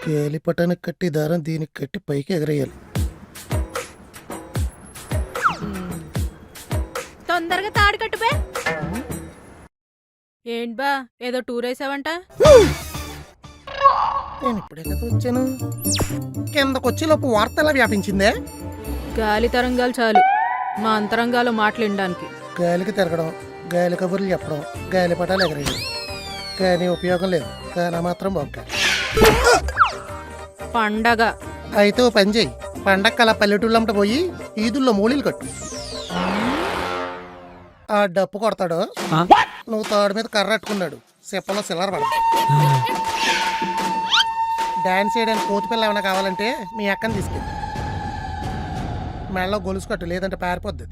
గాలిపటానికి కట్టి దారం దీనికి కట్టి పైకి ఎగరేయాలి. తొందరగా తాడు కట్టుపే. ఏంటి బా ఏదో టూర్ వేసావంట? నేను ఇప్పుడే కదా వచ్చాను. కిందకొచ్చేలోపు వార్త ఎలా వ్యాపించిందే? గాలి తరంగాలు చాలు మా అంతరంగాలో మాట్లాడడానికి. గాలికి తిరగడం, గాలి కబుర్లు చెప్పడం, గాలిపటాలు ఎగరేయడం, కానీ ఉపయోగం లేదు. కానీ మాత్రం బొక్క. పండగ అయితే ఓ పని చేయి, పండగ అలా పల్లెటూళ్ళంట పోయి ఈదుల్లో మూలీలు కట్టు. ఆ డప్పు కొడతాడు, నువ్వు తాడు మీద కర్ర అట్టుకున్నాడు, సిప్పలో సిల్లర్ పడ. డాన్స్ చేయడానికి కోతి పిల్ల ఏమైనా కావాలంటే మీ అక్కని తీసుకెళ్ళి మెడలో గొలుసు కట్టు, లేదంటే పారిపోద్ది.